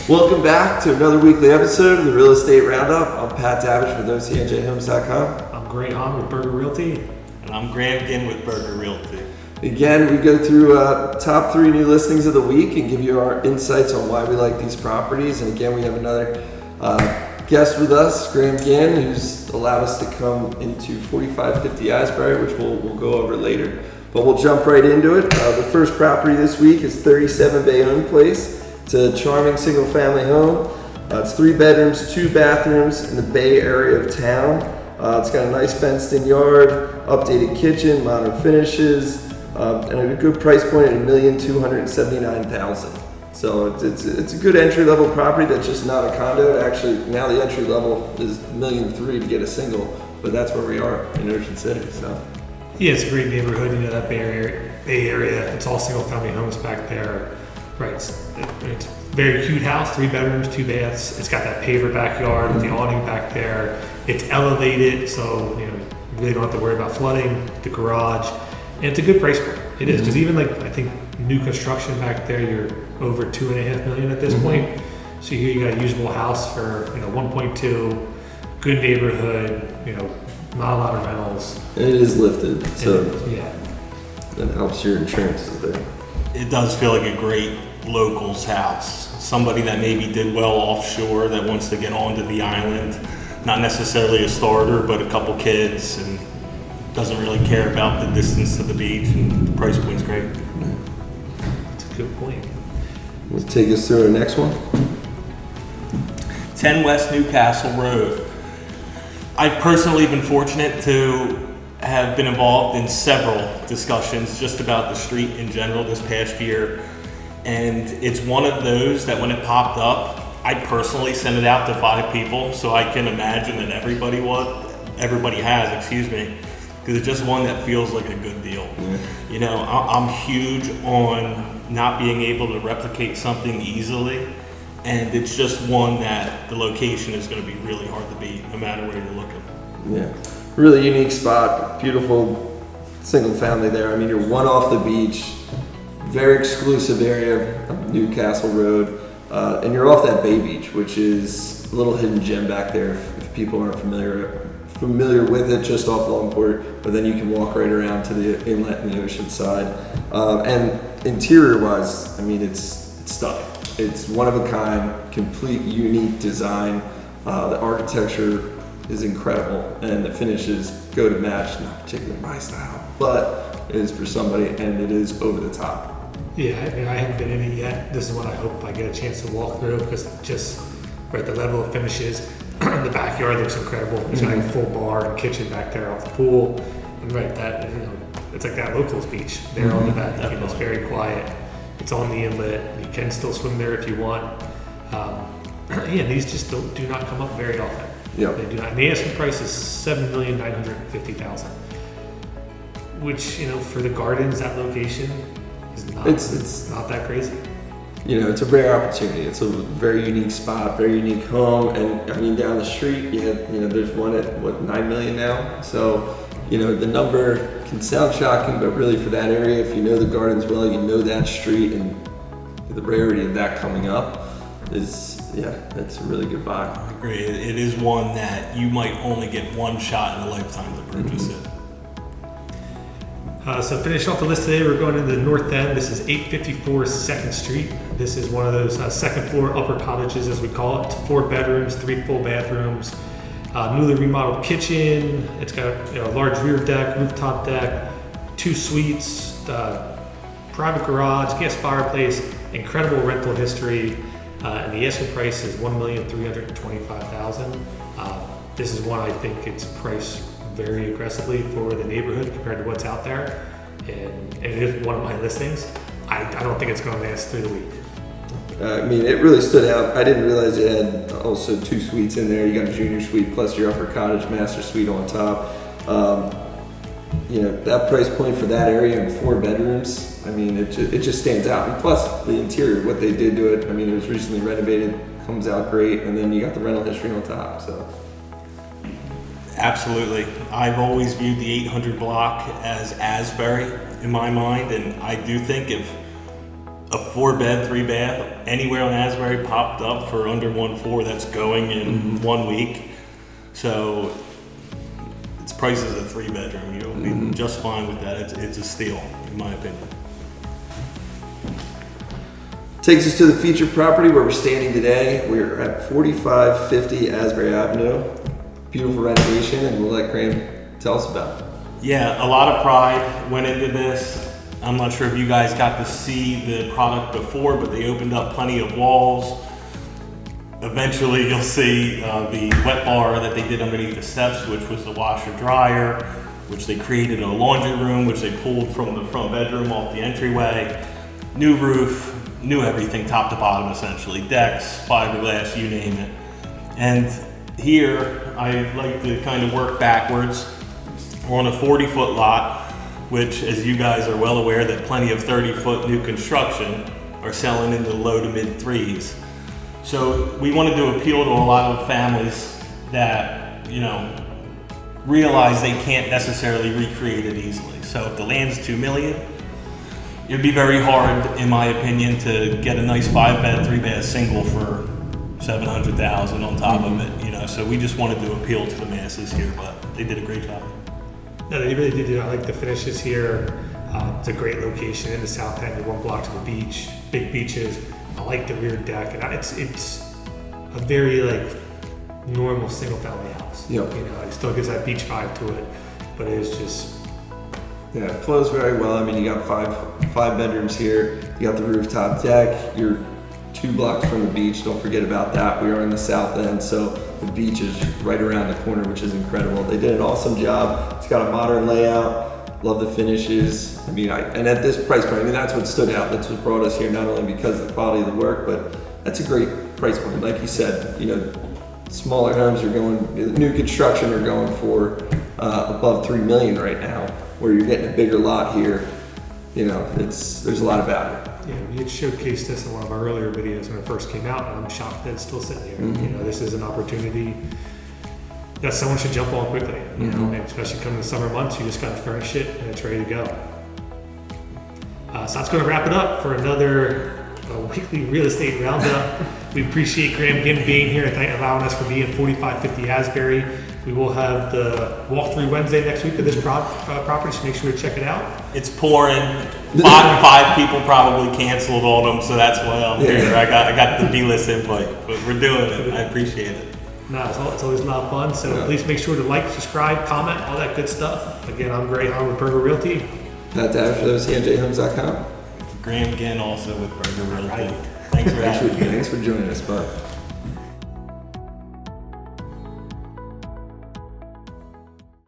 Welcome back to another weekly episode of the Real Estate Roundup. I'm Pat Davish with OCNJHomes.com. I'm Grant Haenn with Burger Realty. And I'm Ginn with Burger Realty. Again, we go through top 3 new listings of the week and give you our insights on why we like these properties. And again, we have another guest with us, Ginn, who's allowed us to come into 4550 Asbury, which we'll go over later. But we'll jump right into it. The first property this week is 37 Bayonne Place. It's a charming single-family home. It's 3 bedrooms, 2 bathrooms in the Bay area of town. It's got a nice fenced-in yard, updated kitchen, modern finishes, and a good price point at $1,279,000. So it's a good entry-level property that's just not a condo. Actually, now the entry level is $1.3 million to get a single, but that's where we are in Ocean City. So. Yeah, it's a great neighborhood. You know, that Bay Area. It's all single-family homes back there. Right, it's a very cute house, 3 bedrooms, 2 baths. It's got that paver backyard with the awning back there. It's elevated, so you really don't have to worry about flooding. The garage, and it's a good price point. It is, because even like I think new construction back there, you're over $2.5 million at this point. So here you got a usable house for 1.2, good neighborhood, not a lot of rentals. And it is lifted, so yeah, that helps your insurances there. It does feel like a great locals house. Somebody that maybe did well offshore that wants to get onto the island. Not necessarily a starter, but a couple kids, and doesn't really care about the distance to the beach, and the price point's great. That's a good point. Let's take us through the next one. 10 West Newcastle Road. I've personally been fortunate to have been involved in several discussions just about the street in general this past year, and it's one of those that when it popped up, I personally sent it out to 5 people, so I can imagine that everybody has, because it's just one that feels like a good deal. Yeah. I'm huge on not being able to replicate something easily, and it's just one that the location is going to be really hard to beat no matter where you're looking. Yeah. Really unique spot, beautiful single family there. I mean, you're one off the beach, very exclusive area of Newcastle Road, and you're off that Bay Beach, which is a little hidden gem back there if people aren't familiar with it, just off Longport, but then you can walk right around to the inlet and the ocean side. And interior wise, I mean, it's stunning. It's one of a kind, complete unique design. The architecture is incredible, and the finishes go to match, not particularly my style, but it is for somebody, and it is over the top. Yeah, I haven't been in it yet. This is what I hope I get a chance to walk through, because just the level of finishes, the backyard looks incredible. It's got a full bar and kitchen back there off the pool, and it's like that locals beach there on the back. It's very quiet. It's on the inlet. You can still swim there if you want. These just do not come up very often. Yeah, they do not. And the asking price is $7,950,000, which for the gardens, that location is not. It's not that crazy. It's a rare opportunity. It's a very unique spot, very unique home, and I mean down the street, there's one at $9 million now. So the number can sound shocking, but really for that area, if you know the gardens well, you know that street, and the rarity of that coming up is. Yeah, that's a really good buy. I agree. It is one that you might only get one shot in a lifetime to purchase it. So finish off the list today, we're going to the north end. This is 854 2nd Street. This is one of those second floor upper cottages, as we call it. 4 bedrooms, 3 full bathrooms, newly remodeled kitchen. It's got a large rear deck, rooftop deck, 2 suites, private garage, gas fireplace, incredible rental history. And the asking price is $1,325,000. This is one I think it's priced very aggressively for the neighborhood compared to what's out there, and it is one of my listings. I don't think it's going to last through the week. I mean, it really stood out. I didn't realize it had also 2 suites in there. You got a junior suite plus your upper cottage master suite on top. That price point for that area and 4 bedrooms. I mean, it just stands out. And plus the interior, what they did to it. I mean, it was recently renovated, comes out great, and then you got the rental history on top. So. Absolutely. I've always viewed the 800 block as Asbury in my mind, and I do think if a 4-bed, 3-bath anywhere on Asbury popped up for under 1.4 that's going in 1 week. So its price is a 3-bedroom. You'll be just fine with that. It's a steal, in my opinion. Takes us to the featured property where we're standing today. We're at 4550 Asbury Avenue. Beautiful renovation, and we'll let Graham tell us about it. Yeah, a lot of pride went into this. I'm not sure if you guys got to see the product before, but they opened up plenty of walls. Eventually you'll see the wet bar that they did underneath the steps, which was the washer dryer, which they created a laundry room, which they pulled from the front bedroom off the entryway. New roof, new everything top to bottom essentially. Decks, fiberglass, you name it. And here I like to kind of work backwards. We're on a 40-foot lot, which, as you guys are well aware, that plenty of 30-foot new construction are selling in the low to mid threes. So we wanted to appeal to a lot of families that, realize they can't necessarily recreate it easily. So if the land's $2 million, it'd be very hard, in my opinion, to get a nice 5-bed, 3-bath single for $700,000 on top of it. So we just wanted to appeal to the masses here, but they did a great job. No, they really did. I like the finishes here. It's a great location in the South End. You're 1 block to the beach, big beaches. I like the rear deck, and it's a very normal single family house. Yep. It still gives that beach vibe to it, but it is just. Yeah, it flows very well. I mean, you got five bedrooms here. You got the rooftop deck. You're 2 blocks from the beach. Don't forget about that. We are in the South End, so the beach is right around the corner, which is incredible. They did an awesome job. It's got a modern layout. Love the finishes. I mean, and at this price point, that's what stood out. That's what brought us here, not only because of the quality of the work, but that's a great price point. Like you said, smaller homes are going, new construction are going for above $3 million right now, where you're getting a bigger lot here. There's a lot of value. Yeah, we had showcased this in one of our earlier videos when it first came out, and I'm shocked that it's still sitting here. This is an opportunity that someone should jump on quickly. And especially coming the summer months, you just got to furnish it and it's ready to go. So that's going to wrap it up for another weekly real estate roundup. We appreciate Graham Ginn being here and allowing us to be in 4550 Asbury. We will have the walkthrough Wednesday next week of this property, so make sure to check it out. It's pouring. Five people probably canceled on them, so that's why I'm here. I got the B-list invite, but we're doing it. I appreciate it. No, it's always a lot of fun. So please make sure to like, subscribe, comment, all that good stuff. Again, I'm Gray Haenn with Burger Realty. Pat Davish with OCNJHomes.com. Graham Ginn also with Burger Realty. Thanks for having me. Thanks for joining us, bud.